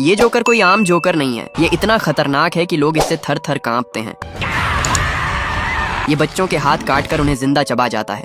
ये जोकर कोई आम जोकर नहीं है, ये इतना खतरनाक है कि लोग इससे थर थर कांपते हैं। ये बच्चों के हाथ काटकर उन्हें जिंदा चबा जाता है।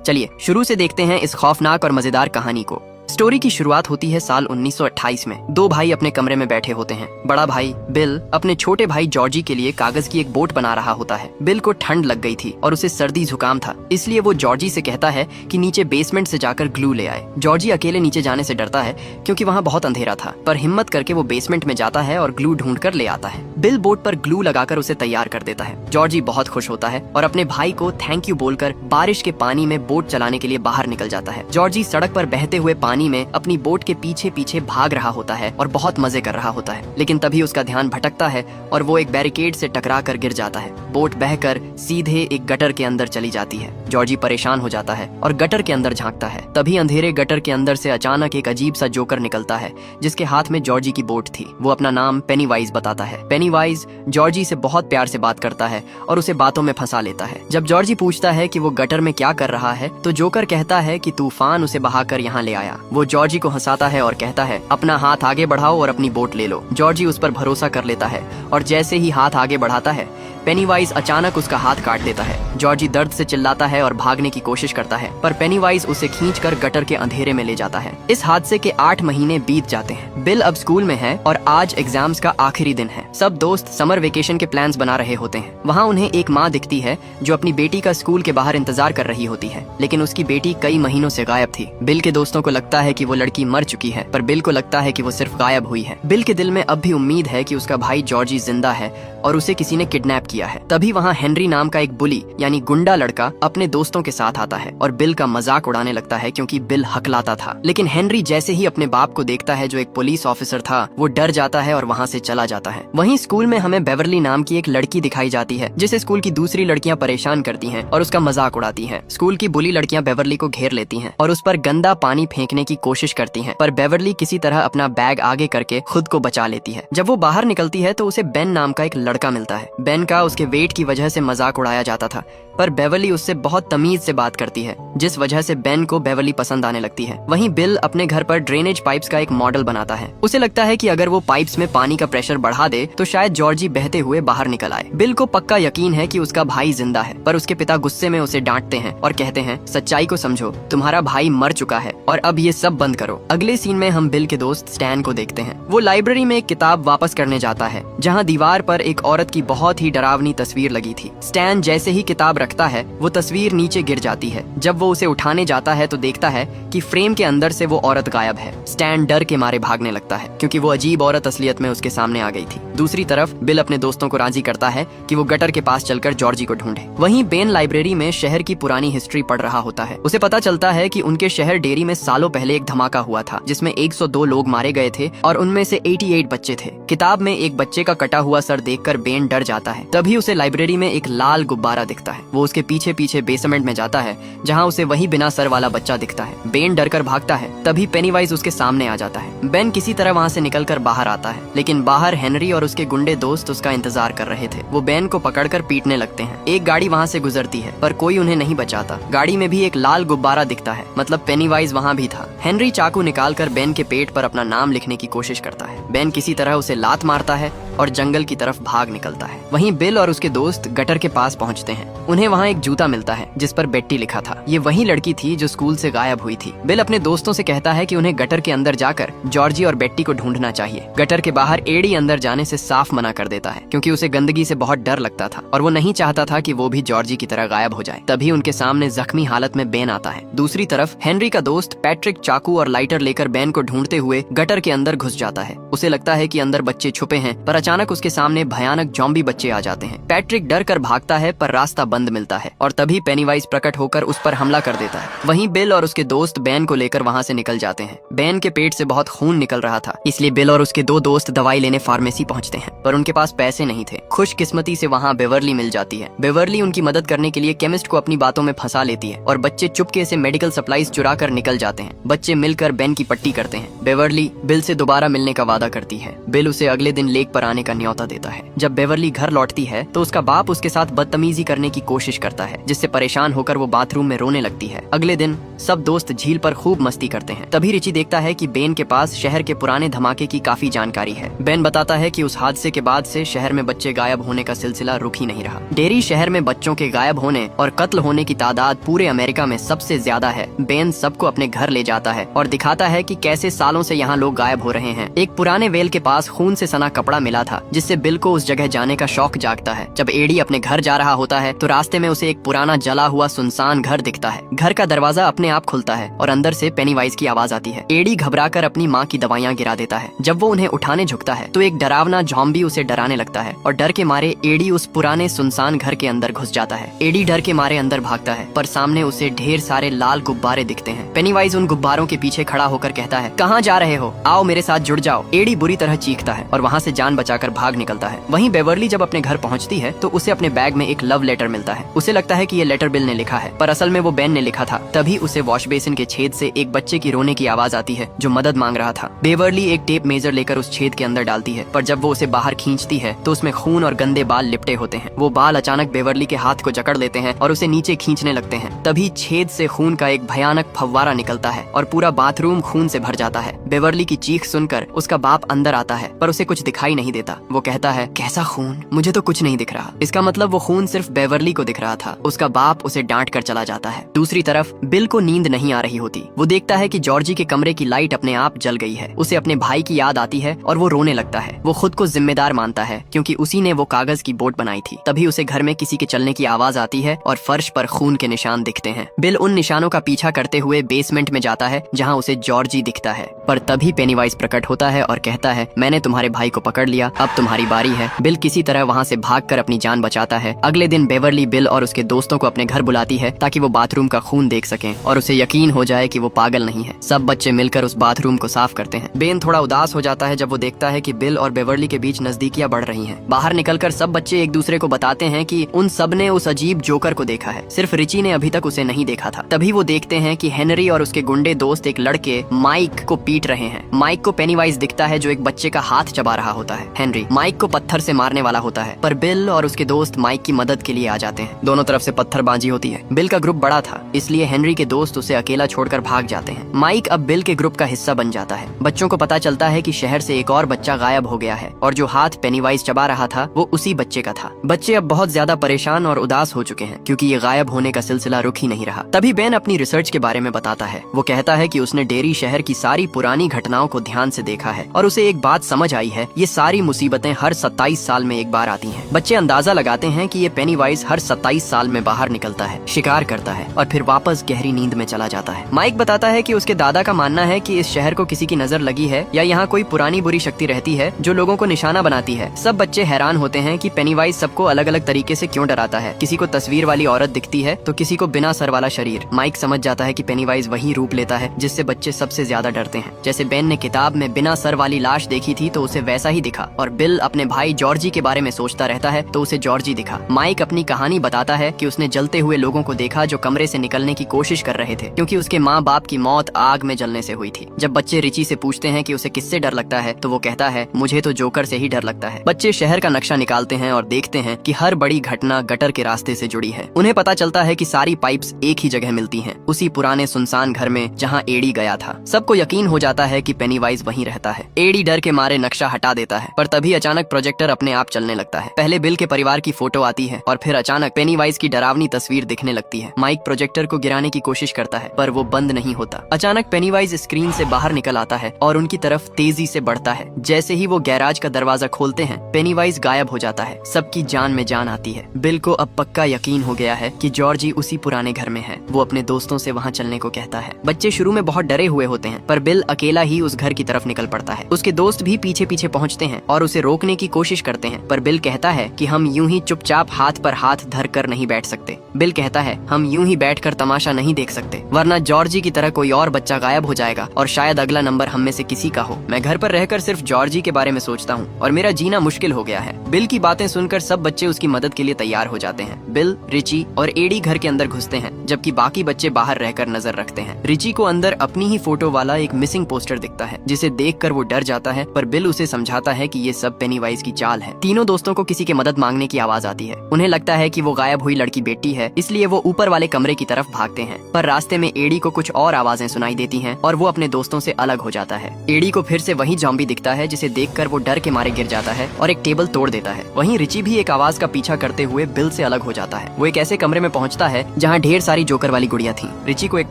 चलिए शुरू से देखते हैं इस खौफनाक और मजेदार कहानी को। स्टोरी की शुरुआत होती है साल 1928 में। दो भाई अपने कमरे में बैठे होते हैं। बड़ा भाई बिल अपने छोटे भाई जॉर्जी के लिए कागज की एक बोट बना रहा होता है। बिल को ठंड लग गई थी और उसे सर्दी जुकाम था, इसलिए वो जॉर्जी से कहता है कि नीचे बेसमेंट से जाकर ग्लू ले आए। जॉर्जी अकेले नीचे जाने से डरता है क्योंकि वहाँ बहुत अंधेरा था, पर हिम्मत करके वो बेसमेंट में जाता है और ग्लू ढूंढ कर ले आता है। बिल बोट पर ग्लू लगाकर उसे तैयार कर देता है। जॉर्जी बहुत खुश होता है और अपने भाई को थैंक यू बोलकर बारिश के पानी में बोट चलाने के लिए बाहर निकल जाता है। जॉर्जी सड़क पर बहते हुए पानी में अपनी बोट के पीछे पीछे भाग रहा होता है और बहुत मजे कर रहा होता है, लेकिन तभी उसका ध्यान भटकता है और वो एक बैरिकेड से टकरा कर गिर जाता है। बोट बहकर सीधे एक गटर के अंदर चली जाती है। जॉर्जी परेशान हो जाता है और गटर के अंदर झांकता है। तभी अंधेरे गटर के अंदर से अचानक एक अजीब सा जोकर निकलता है, जिसके हाथ में जॉर्जी की बोट थी। वो अपना नाम पेनीवाइज बताता है। पेनीवाइज जॉर्जी से बहुत प्यार से बात करता है और उसे बातों में फंसा लेता है। जब जॉर्जी पूछता है कि वो गटर में क्या कर रहा है, तो जोकर कहता है कि तूफान उसे बहाकर यहाँ ले आया। वो जॉर्जी को हंसाता है और कहता है अपना हाथ आगे बढ़ाओ और अपनी बोट ले लो। जॉर्जी उस पर भरोसा कर लेता है और जैसे ही हाथ आगे बढ़ाता है, पेनीवाइज अचानक उसका हाथ काट देता है। जॉर्जी दर्द से चिल्लाता है और भागने की कोशिश करता है, पर पेनीवाइज उसे खींचकर गटर के अंधेरे में ले जाता है। इस हादसे के 8 महीने बीत जाते हैं। बिल अब स्कूल में है और आज एग्जाम्स का आखिरी दिन है। सब दोस्त समर वेकेशन के प्लान्स बना रहे होते हैं। वहाँ उन्हें एक माँ दिखती है जो अपनी बेटी का स्कूल के बाहर इंतजार कर रही होती है, लेकिन उसकी बेटी कई महीनों से गायब थी। बिल के दोस्तों को लगता है कि वो लड़की मर चुकी है, पर बिल को लगता है कि वो सिर्फ गायब हुई है। बिल के दिल में अब भी उम्मीद है कि उसका भाई जॉर्जी जिंदा है और उसे किसी ने किडनैप किया है। तभी वहाँ हेनरी नाम का एक बुली यानी गुंडा लड़का अपने दोस्तों के साथ आता है और बिल का मजाक उड़ाने लगता है क्योंकि बिल हकलाता था। लेकिन हेनरी जैसे ही अपने बाप को देखता है जो एक पुलिस ऑफिसर था, वो डर जाता है और वहाँ से चला जाता है। वहीं स्कूल में हमें बेवरली नाम की एक लड़की दिखाई जाती है, जिसे स्कूल की दूसरी लड़कियां परेशान करती हैं और उसका मजाक उड़ाती हैं। स्कूल की बुली लड़कियां बेवरली को घेर लेती हैं और उस पर गंदा पानी फेंकने की कोशिश करती हैं, पर बेवरली किसी तरह अपना बैग आगे करके खुद को बचा लेती है। जब वो बाहर निकलती है तो उसे बेन नाम का एक लड़का मिलता है। बेन का उसके वेट की वजह से मजाक उड़ाया जाता था, पर बेवरली उससे बहुत तमीज से बात करती है, जिस वजह से बेन को बेवरली पसंद आने लगती है। वहीं बिल अपने घर पर ड्रेनेज पाइप्स का एक मॉडल बनाता है। उसे लगता है कि अगर वो पाइप्स में पानी का प्रेशर बढ़ा दे तो शायद जॉर्जी बहते हुए बाहर निकल आए। बिल को पक्का यकीन है कि उसका भाई जिंदा है, पर उसके पिता गुस्से में उसे डांटते हैं और कहते हैं सच्चाई को समझो, तुम्हारा भाई मर चुका है और अब ये सब बंद करो। अगले सीन में हम बिल के दोस्त स्टैन को देखते हैं। वो लाइब्रेरी में एक किताब वापस करने जाता है, जहाँ दीवार पर एक औरत की बहुत ही डरावनी तस्वीर लगी थी। स्टैन जैसे ही किताब रखता है, वो तस्वीर नीचे गिर जाती है। जब वो उसे उठाने जाता है तो देखता है कि फ्रेम के अंदर से वो औरत गायब है। स्टैन डर के मारे भागने लगता है क्योंकि वो अजीब औरत असलियत में उसके सामने आ गई थी। दूसरी तरफ बिल अपने दोस्तों को राजी करता है कि वो गटर के पास चलकर जॉर्जी को ढूंढे। वहीं बेन लाइब्रेरी में शहर की पुरानी हिस्ट्री पढ़ रहा होता है। उसे पता चलता है कि उनके शहर डेरी में सालों पहले एक धमाका हुआ था, जिसमें 102 लोग मारे गए थे और उनमें से 88 बच्चे थे। किताब में एक बच्चे का कटा हुआ सर देखकर बेन डर जाता है। तभी उसे लाइब्रेरी में एक लाल गुब्बारा दिखता है। वो उसके पीछे पीछे बेसमेंट में जाता है, जहाँ उसे वही बिना सर वाला बच्चा दिखता है। बेन डरकर भागता है, तभी पेनीवाइज उसके सामने आ जाता है। बेन किसी तरह वहाँ से निकलकर बाहर आता है, लेकिन बाहर हेनरी और उसके गुंडे दोस्त उसका इंतजार कर रहे थे। वो बेन को पकड़कर पीटने लगते हैं। एक गाड़ी वहाँ से गुजरती है, पर कोई उन्हें नहीं बचाता। गाड़ी में भी एक लाल गुब्बारा दिखता है, मतलब पेनीवाइज वहाँ भी था। हेनरी चाकू निकालकर बेन के पेट पर अपना नाम लिखने की कोशिश करता है। बेन किसी तरह उसे लात मारता है और जंगल की तरफ भाग निकलता है। वहीं बिल और उसके दोस्त गटर के पास पहुंचते हैं। उन्हें वहाँ एक जूता मिलता है जिस पर बेट्टी लिखा था। ये वही लड़की थी जो स्कूल से गायब हुई थी। बिल अपने दोस्तों से कहता है कि उन्हें गटर के अंदर जाकर जॉर्जी और बेट्टी को ढूंढना चाहिए। गटर के बाहर एडी अंदर जाने से साफ मना कर देता है क्योंकि उसे गंदगी से बहुत डर लगता था और वो नहीं चाहता था कि वो भी जॉर्जी की तरह गायब हो जाए। तभी उनके सामने जख्मी हालत में बेन आता है। दूसरी तरफ हेनरी का दोस्त पैट्रिक चाकू और लाइटर लेकर बेन को ढूंढते हुए गटर के अंदर घुस जाता है। उसे लगता है कि अंदर बच्चे छुपे हैं, पर अचानक उसके सामने भयानक जॉम्बी बच्चे आ जाते हैं। पैट्रिक डर कर भागता है, पर रास्ता बंद मिलता है और तभी पेनीवाइज प्रकट होकर उस पर हमला कर देता है। वहीं बिल और उसके दोस्त बेन को लेकर वहाँ से निकल जाते हैं। बेन के पेट से बहुत खून निकल रहा था, इसलिए बिल और उसके 2 दोस्त दवाई लेने फार्मेसी पहुँचते हैं, पर उनके पास पैसे नहीं थे। खुशकिस्मती से वहाँ बेवरली मिल जाती है। बेवरली उनकी मदद करने के लिए केमिस्ट को अपनी बातों में फंसा लेती है और बच्चे चुपके से मेडिकल सप्लाईज चुरा कर निकल जाते हैं। बच्चे मिलकर बेन की पट्टी करते हैं। बेवरली बिल से दोबारा मिलने का वादा करती है। बिल उसे अगले दिन लेक पर आने का न्योता देता है। जब बेवर्ली घर लौटती है तो उसका बाप उसके साथ बदतमीजी करने की कोशिश करता है, जिससे परेशान होकर वो बाथरूम में रोने लगती है। अगले दिन सब दोस्त झील पर खूब मस्ती करते हैं। तभी रिची देखता है कि बेन के पास शहर के पुराने धमाके की काफी जानकारी है। बेन बताता है कि उस हादसे के बाद से शहर में बच्चे गायब होने का सिलसिला रुक ही नहीं रहा। डेरी शहर में बच्चों के गायब होने और कत्ल होने की तादाद पूरे अमेरिका में सबसे ज्यादा है। बेन सबको अपने घर ले जाता है और दिखाता है कि कैसे सालों से यहाँ लोग गायब हो रहे हैं। एक पुराने वेल के पास खून से सना कपड़ा मिला था, जिससे बिल को उस जगह जाने का शौक जागता है। जब एडी अपने घर जा रहा होता है तो रास्ते में उसे एक पुराना जला हुआ सुनसान घर दिखता है। घर का दरवाजा अपने आप खुलता है और अंदर से पेनीवाइज की आवाज आती है। एडी घबराकर अपनी माँ की दवाइयाँ गिरा देता है। जब वो उन्हें उठाने झुकता है तो एक डरावना ज़ॉम्बी उसे डराने लगता है और डर के मारे एडी उस पुराने सुनसान घर के अंदर घुस जाता है। एडी डर के मारे अंदर भागता है, पर सामने उसे ढेर सारे लाल गुब्बारे दिखते हैं। पेनीवाइज उन गुब्बारों के पीछे खड़ा होकर कहता है, कहाँ जा रहे हो? आओ मेरे साथ जुड़ जाओ। एडी बुरी तरह चीखता है और वहाँ से जान बचाकर भाग निकलता है। वहीं बेवर्ली जब अपने घर पहुँचती है तो उसे अपने बैग में एक लव लेटर मिलता है। उसे लगता है कि ये लेटर बिल ने लिखा है, पर असल में वो बेन ने लिखा था। तभी उसे वॉश बेसिन के छेद से एक बच्चे की रोने की आवाज आती है जो मदद मांग रहा था। बेवर्ली एक टेप मेजर लेकर उस छेद के अंदर डालती है, पर जब वो उसे बाहर खींचती है तो उसमें खून और गंदे बाल लिपटे होते हैं। वो बाल अचानक बेवर्ली के हाथ को जकड़ लेते हैं और उसे नीचे खींचने लगते हैं। तभी छेद से खून का एक भयानक फव्वारा निकलता है और पूरा बाथरूम खून से भर जाता है। बेवर्ली की चीख सुनकर उसका बाप अंदर आता है, पर उसे कुछ दिखाई नहीं देता। वो कहता है, कैसा खून? मुझे तो कुछ नहीं दिख रहा। इसका मतलब वो खून सिर्फ बेवर्ली को दिख रहा था। उसका बाप उसे डांट कर चला जाता है। दूसरी तरफ बिल को नींद नहीं आ रही होती। वो देखता है कि जॉर्जी के कमरे की लाइट अपने आप जल गई है। उसे अपने भाई की याद आती है और वो रोने लगता है। वो खुद को जिम्मेदार मानता है क्योंकि उसी ने वो कागज की बोट बनाई थी। तभी उसे घर में किसी के चलने की आवाज आती है और फर्श पर खून के निशान दिखते हैं। बिल उन निशानों का पीछा करते हुए बेसमेंट में जाता है जहाँ उसे जॉर्जी दिखता है, पर तभी पेनीवाइज प्रकट होता है और कहता है, मैंने तुम्हारे भाई को पकड़ लिया, अब तुम्हारी बारी है। बिल किसी तरह वहाँ से भागकर अपनी जान बचाता है। अगले दिन बेवर्ली बिल और उसके दोस्तों को अपने घर बुलाती है ताकि वो बाथरूम का खून देख सकें और उसे यकीन हो जाए कि वो पागल नहीं है। सब बच्चे मिलकर उस बाथरूम को साफ करते हैं। बेन थोड़ा उदास हो जाता है जब वो देखता है कि बिल और बेवर्ली के बीच नजदीकियां बढ़ रही हैं। बाहर निकलकर सब बच्चे एक दूसरे को बताते हैं कि उन सब ने उस अजीब जोकर को देखा है, सिर्फ रिची ने अभी तक उसे नहीं देखा था। तभी वो देखते हैं कि हेनरी और उसके गुंडे दोस्त एक लड़के माइक को पीट रहे हैं। माइक को पेनीवाइज दिखता है जो एक बच्चे का हाथ चबा रहा होता है। हेनरी माइक को पत्थर से मारने वाला होता है, पर बिल और उसके दोस्त माइक की मदद के लिए आ जाते हैं। दोनों तरफ से पत्थरबाजी होती है। बिल का ग्रुप बड़ा था, इसलिए हेनरी के दोस्त उसे अकेला छोड़कर भाग जाते हैं। माइक अब बिल के ग्रुप का हिस्सा बन जाता है। बच्चों को पता चलता है कि शहर से एक और बच्चा गायब हो गया है और जो हाथ पेनीवाइज चबा रहा था वो उसी बच्चे का था। बच्चे अब बहुत ज्यादा परेशान और उदास हो चुके हैं क्योंकि ये गायब होने का सिलसिला रुक ही नहीं रहा। तभी बेन अपनी रिसर्च के बारे में बताता है। वो कहता है कि उसने डेरी शहर की सारी पुरानी घटनाओं को ध्यान से देखा है और उसे एक बात समझ आई है, ये सारी मुसीबतें हर 27 साल में एक बार आती हैं। बच्चे अंदाजा लगाते हैं कि ये पेनीवाइज हर 27 साल में बाहर निकलता है, शिकार करता है और फिर वापस गहरी नींद में चला जाता है। माइक बताता है कि उसके दादा का मानना है कि इस शहर को किसी की नजर लगी है या यहाँ कोई पुरानी बुरी शक्ति रहती है जो लोगों को निशाना बनाती है। सब बच्चे हैरान होते हैं कि पेनीवाइज सबको अलग अलग तरीके से क्यों डराता है। किसी को तस्वीर वाली औरत दिखती है तो किसी को बिना सर वाला शरीर। माइक समझ जाता है कि पेनीवाइज वही रूप लेता है जिससे बच्चे सबसे ज्यादा डरते हैं। जैसे बेन ने किताब में बिना सर वाली लाश देखी थी तो उसे वैसा ही दिखा, और बिल अपने भाई जॉर्जी के बारे में सोचता रहता है तो उसे जॉर्जी दिखा। माइक अपनी कहानी बताता है कि उसने जलते हुए लोगों को देखा जो कमरे से निकलने की कोशिश कर रहे थे क्योंकि उसके माँ बाप की मौत आग में जलने से हुई थी। जब बच्चे रिची से पूछते हैं कि उसे किससे डर लगता है तो वो कहता है, मुझे तो जोकर से ही डर लगता है। बच्चे शहर का नक्शा निकालते हैं और देखते हैं कि हर बड़ी घटना गटर के रास्ते से जुड़ी है। उन्हें पता चलता है कि सारी पाइप्स एक ही जगह मिलती हैं, उसी पुराने सुनसान घर में जहाँ एडी गया था। सबको यकीन हो जाता है कि पेनीवाइज वहीं रहता है। एडी डर के मारे नक्शा हटा देता है, पर तभी अचानक प्रोजेक्टर अपने आप चलने लगता है। पहले बिल के परिवार की फोटो आती है और फिर अचानक पेनीवाइज की डरावनी तस्वीर दिखने लगती है। माइक प्रोजेक्टर को गिराने की कोशिश करता है पर वो बंद नहीं होता। अचानक पेनीवाइज स्क्रीन से बाहर निकल आता है और उनकी तरफ तेजी से बढ़ता है। जैसे ही वो गैराज का दरवाजा खोलते हैं पेनीवाइज गायब हो जाता है। सबकी जान में जान आती है। बिल को अब पक्का यकीन हो गया है कि जॉर्जी उसी पुराने घर में है। वो अपने दोस्तों से वहाँ चलने को कहता है। बच्चे शुरू में बहुत डरे हुए होते हैं पर बिल अकेला ही उस घर की तरफ निकल पड़ता है। उसके दोस्त भी पीछे पीछे पहुँचते हैं और उसे रोकने की कोशिश करते हैं, पर बिल कहता है कि हम यूं ही चुपचाप हाथ पर हाथ धर कर नहीं बैठ सकते। बिल कहता है, हम यूं ही बैठकर तमाशा नहीं देख सकते, वरना जॉर्जी की तरह कोई और बच्चा गायब हो जाएगा और शायद अगला नंबर हम में से किसी का हो। मैं घर पर रहकर सिर्फ जॉर्जी के बारे में सोचता हूँ और मेरा जीना मुश्किल हो गया है। बिल की बातें सुनकर सब बच्चे उसकी मदद के लिए तैयार हो जाते हैं। बिल, रिची और एडी घर के अंदर घुसते हैं जबकि बाकी बच्चे बाहर रहकर नजर रखते हैं। रिची को अंदर अपनी ही फोटो वाला एक मिसिंग पोस्टर दिखता है जिसे देखकर वो डर जाता है, पर बिल उसे समझाता है कि ये सब पेनीवाइज की चाल है। तीनों दोस्तों को किसी के मदद मांगने की आवाज आती है। उन्हें लगता है कि वो गायब हुई लड़की बेटी है, इसलिए वो ऊपर वाले कमरे की तरफ भागते हैं। पर रास्ते में एडी को कुछ और आवाजें सुनाई देती हैं और वो अपने दोस्तों से अलग हो जाता है। एडी को फिर से वही जॉम्बी दिखता है जिसे देखकर वो डर के मारे गिर जाता है और एक टेबल तोड़ देता है। वहीं रिची भी एक आवाज का पीछा करते हुए बिल से अलग हो जाता है। वो एक ऐसे कमरे में पहुंचता है जहां ढेर सारी जोकर वाली गुड़िया थी। रिची को एक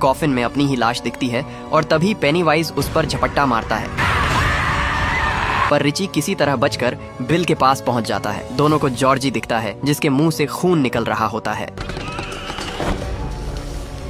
कॉफिन में अपनी ही लाश दिखती है और तभी पेनीवाइज उस पर झपट्टा मारता है, पर रिची किसी तरह बचकर बिल के पास पहुंच जाता है। दोनों को जॉर्जी दिखता है जिसके मुंह से खून निकल रहा होता है।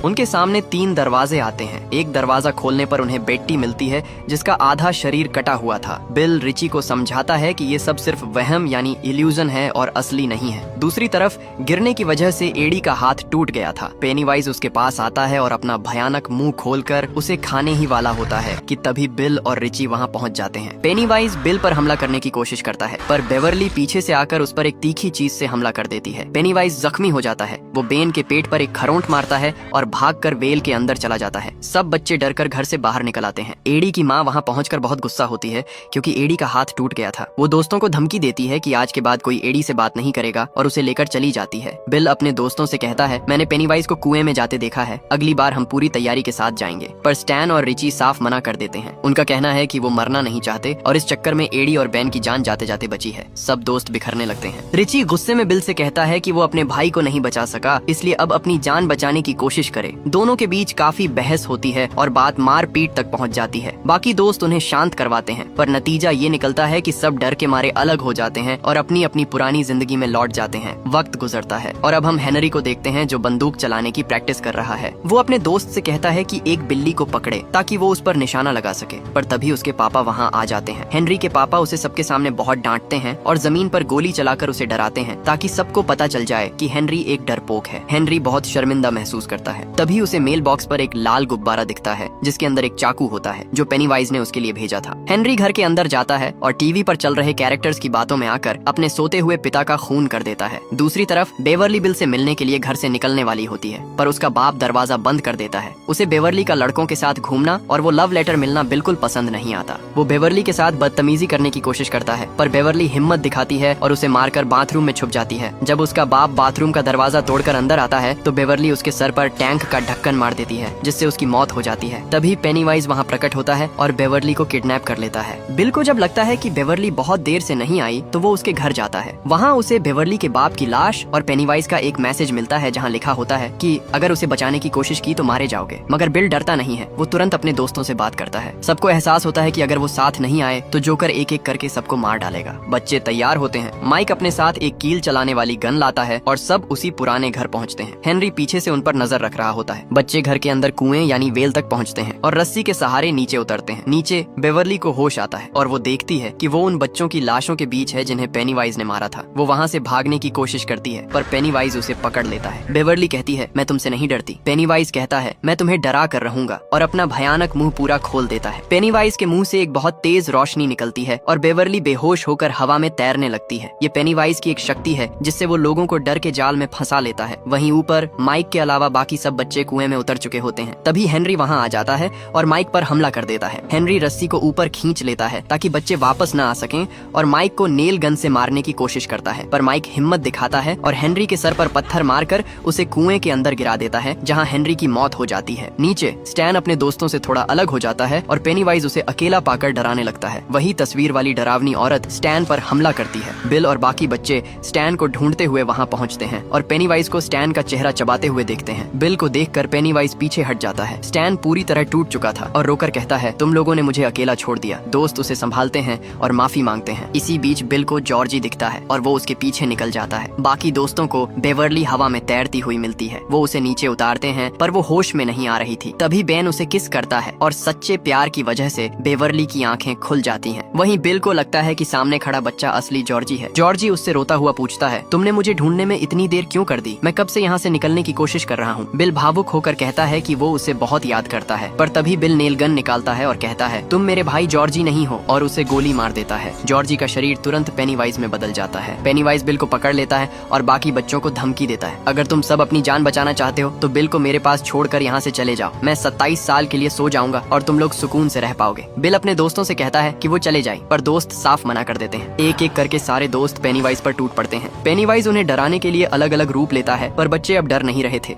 उनके सामने 3 दरवाजे आते हैं। एक दरवाजा खोलने पर उन्हें बेट्टी मिलती है जिसका आधा शरीर कटा हुआ था। बिल रिची को समझाता है कि ये सब सिर्फ वहम यानी इल्यूजन है और असली नहीं है। दूसरी तरफ गिरने की वजह से एडी का हाथ टूट गया था। पेनीवाइज उसके पास आता है और अपना भयानक मुंह खोलकर उसे खाने ही वाला होता है कि तभी बिल और रिची वहां पहुंच जाते हैं। पेनीवाइज बिल पर हमला करने की कोशिश करता है, पर बेवर्ली पीछे से आकर उस पर एक तीखी चीज से हमला कर देती है। पेनीवाइज जख्मी हो जाता है। वो बेन के पेट पर एक खरोंट मारता है और भागकर वेल के अंदर चला जाता है। सब बच्चे डरकर घर से बाहर निकल आते हैं। एडी की माँ वहाँ पहुंचकर बहुत गुस्सा होती है क्योंकि एडी का हाथ टूट गया था। वो दोस्तों को धमकी देती है कि आज के बाद कोई एडी से बात नहीं करेगा और उसे लेकर चली जाती है। बिल अपने दोस्तों से कहता है, मैंने पेनीवाइज को कुएं में जाते देखा है, अगली बार हम पूरी तैयारी के साथ जाएंगे। पर स्टैन और रिची साफ मना कर देते हैं। उनका कहना है कि वो मरना नहीं चाहते और इस चक्कर में एडी और बेन की जान जाते जाते बची है। सब दोस्त बिखरने लगते हैं। रिची गुस्से में बिल से कहता है कि वो अपने भाई को नहीं बचा सका, इसलिए अब अपनी जान बचाने की कोशिश करे। दोनों के बीच काफी बहस होती है और बात मार पीट तक पहुंच जाती है। बाकी दोस्त उन्हें शांत करवाते हैं, पर नतीजा ये निकलता है कि सब डर के मारे अलग हो जाते हैं और अपनी अपनी पुरानी जिंदगी में लौट जाते हैं। वक्त गुजरता है और अब हम हेनरी को देखते हैं जो बंदूक चलाने की प्रैक्टिस कर रहा है। वो अपने दोस्त से कहता है कि एक बिल्ली को पकड़े ताकि वो उस पर निशाना लगा सके, पर तभी उसके पापा वहाँ आ जाते हैं। हेनरी के पापा उसे सबके सामने बहुत डांटते हैं और जमीन पर गोली चलाकर उसे डराते हैं ताकि सबको पता चल जाए कि हेनरी एक डरपोक है। हेनरी बहुत शर्मिंदा महसूस करता है। तभी उसे मेल बॉक्स पर एक लाल गुब्बारा दिखता है जिसके अंदर एक चाकू होता है जो पेनीवाइज ने उसके लिए भेजा था। हेनरी घर के अंदर जाता है और टीवी पर चल रहे कैरेक्टर्स की बातों में आकर अपने सोते हुए पिता का खून कर देता है। दूसरी तरफ बेवर्ली बिल से मिलने के लिए घर से निकलने वाली होती है, पर उसका बाप दरवाजा बंद कर देता है। उसे बेवर्ली का लड़कों के साथ घूमना और वो लव लेटर मिलना बिल्कुल पसंद नहीं आता। वो बेवर्ली के साथ बदतमीजी करने की कोशिश करता है, पर बेवर्ली हिम्मत दिखाती है और उसे मारकर बाथरूम में छुप जाती है। जब उसका बाप बाथरूम का दरवाजा तोड़कर अंदर आता है तो बेवर्ली उसके सर पर टैंक का ढक्कन मार देती है जिससे उसकी मौत हो जाती है। तभी पेनीवाइज वहाँ प्रकट होता है और बेवर्ली को किडनैप कर लेता है। बिल को जब लगता है कि बेवर्ली बहुत देर से नहीं आई तो वो उसके घर जाता है। वहाँ उसे बेवर्ली के बाप की लाश और पेनीवाइज का एक मैसेज मिलता है जहाँ लिखा होता है कि अगर उसे बचाने की कोशिश की तो मारे जाओगे। मगर बिल डरता नहीं है। वो तुरंत अपने दोस्तों से बात करता है। सबको एहसास होता है कि अगर वो साथ नहीं आए तो जोकर एक एक करके सबको मार डालेगा। बच्चे तैयार होते हैं। माइक अपने साथ एक कील चलाने वाली गन लाता है और सब उसी पुराने घर पहुँचते हैं। हेनरी पीछे से उन पर नजर रख रहा होता है। बच्चे घर के अंदर कुएं यानी वेल तक पहुंचते हैं और रस्सी के सहारे नीचे उतरते हैं। नीचे बेवर्ली को होश आता है और वो देखती है कि वो उन बच्चों की लाशों के बीच है जिन्हें पेनीवाइज ने मारा था। वो वहाँ से भागने की कोशिश करती है पर पेनीवाइज उसे पकड़ लेता है। बेवर्ली कहती है, मैं तुमसे नहीं डरती। पेनीवाइज कहता है, मैं तुम्हें डरा कर रहूंगा, और अपना भयानक मुंह पूरा खोल देता है। पेनीवाइज के मुंह से एक बहुत तेज रोशनी निकलती है और बेवर्ली बेहोश होकर हवा में तैरने लगती है। ये पेनीवाइज की एक शक्ति है जिससे वो लोगों को डर के जाल में फंसा लेता है। वहीं ऊपर माइक के अलावा बाकी सब बच्चे कुएं में उतर चुके होते हैं। तभी हेनरी वहाँ आ जाता है और माइक पर हमला कर देता है। हेनरी रस्सी को ऊपर खींच लेता है ताकि बच्चे वापस न आ सकें और माइक को नेल गन से मारने की कोशिश करता है, पर माइक हिम्मत दिखाता है और हेनरी के सर पर पत्थर मारकर उसे कुएं के अंदर गिरा देता है जहां हेनरी की मौत हो जाती है। नीचे स्टैन अपने दोस्तों से थोड़ा अलग हो जाता है और पेनीवाइज उसे अकेला पाकर डराने लगता है। वही तस्वीर वाली डरावनी औरत स्टैन पर हमला करती है। बिल और बाकी बच्चे स्टैन को ढूंढते हुए वहां पहुंचते हैं और पेनीवाइज को स्टैन का चेहरा चबाते हुए देखते हैं। बिल को देखकर पेनीवाइज पीछे हट जाता है। स्टैन पूरी तरह टूट चुका था और रोकर कहता है, तुम लोगों ने मुझे अकेला छोड़ दिया। दोस्त उसे संभालते हैं और माफी मांगते हैं। इसी बीच बिल को जॉर्जी दिखता है और वो उसके पीछे निकल जाता है। बाकी दोस्तों को बेवर्ली हवा में तैरती हुई मिलती है। वो उसे नीचे उतारते हैं पर वो होश में नहीं आ रही थी। तभी बेन उसे किस करता है और सच्चे प्यार की वजह से बेवर्ली की आंखें खुल जाती हैं। वहीं बिल को लगता है कि सामने खड़ा बच्चा असली जॉर्जी है। जॉर्जी उससे रोता हुआ पूछता है, तुमने मुझे ढूंढने में इतनी देर क्यों कर दी? मैं कब से यहाँ से निकलने की कोशिश कर रहा हूँ। बिल बिल भावुक होकर कहता है कि वो उसे बहुत याद करता है, पर तभी बिल नेल गन निकालता है और कहता है तुम मेरे भाई जॉर्जी नहीं हो, और उसे गोली मार देता है। जॉर्जी का शरीर तुरंत पेनीवाइज में बदल जाता है। पेनीवाइज बिल को पकड़ लेता है और बाकी बच्चों को धमकी देता है, अगर तुम सब अपनी जान बचाना चाहते हो तो बिल को मेरे पास छोड़कर यहाँ से चले जाओ। मैं 27 साल के लिए सो जाऊंगा और तुम लोग सुकून से रह पाओगे। बिल अपने दोस्तों से कहता है कि वो चले जाए, पर दोस्त साफ मना कर देते हैं। एक एक करके सारे दोस्त पेनीवाइज पर टूट पड़ते हैं। पेनीवाइज उन्हें डराने के लिए अलग अलग रूप लेता है, पर बच्चे अब डर नहीं रहे थे।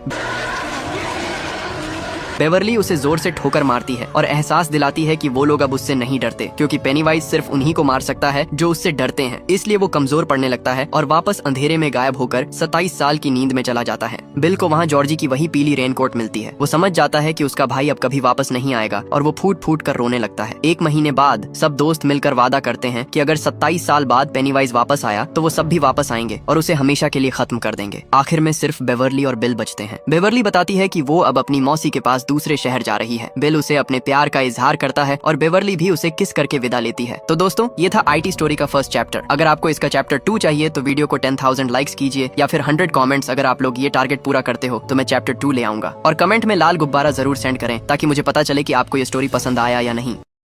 बेवर्ली उसे जोर से ठोकर मारती है और एहसास दिलाती है कि वो लोग अब उससे नहीं डरते, क्योंकि पेनीवाइज सिर्फ उन्हीं को मार सकता है जो उससे डरते हैं। इसलिए वो कमजोर पड़ने लगता है और वापस अंधेरे में गायब होकर 27 साल की नींद में चला जाता है। बिल को वहाँ जॉर्जी की वही पीली रेनकोट मिलती है। वो समझ जाता है कि उसका भाई अब कभी वापस नहीं आएगा और वो फूट फूट कर रोने लगता है। 1 महीने बाद सब दोस्त मिलकर वादा करते हैं कि अगर 27 साल बाद पेनीवाइज वापस आया तो वो सब भी वापस आएंगे और उसे हमेशा के लिए खत्म कर देंगे। आखिर में सिर्फ बेवर्ली और बिल बचते हैं। बेवर्ली बताती है कि वो अब अपनी मौसी के पास दूसरे शहर जा रही है। बिल उसे अपने प्यार का इजहार करता है और बेवर्ली भी उसे किस करके विदा लेती है। तो दोस्तों, ये था IT स्टोरी का फर्स्ट चैप्टर। अगर आपको इसका चैप्टर 2 चाहिए तो वीडियो को 10,000 लाइक्स कीजिए, या फिर 100 कमेंट्स। अगर आप लोग ये टारगेट पूरा करते हो तो मैं चैप्टर 2 ले आऊंगा। और कमेंट में लाल गुब्बारा जरूर सेंड करें ताकि मुझे पता चले कि आपको ये स्टोरी पसंद आया या नहीं।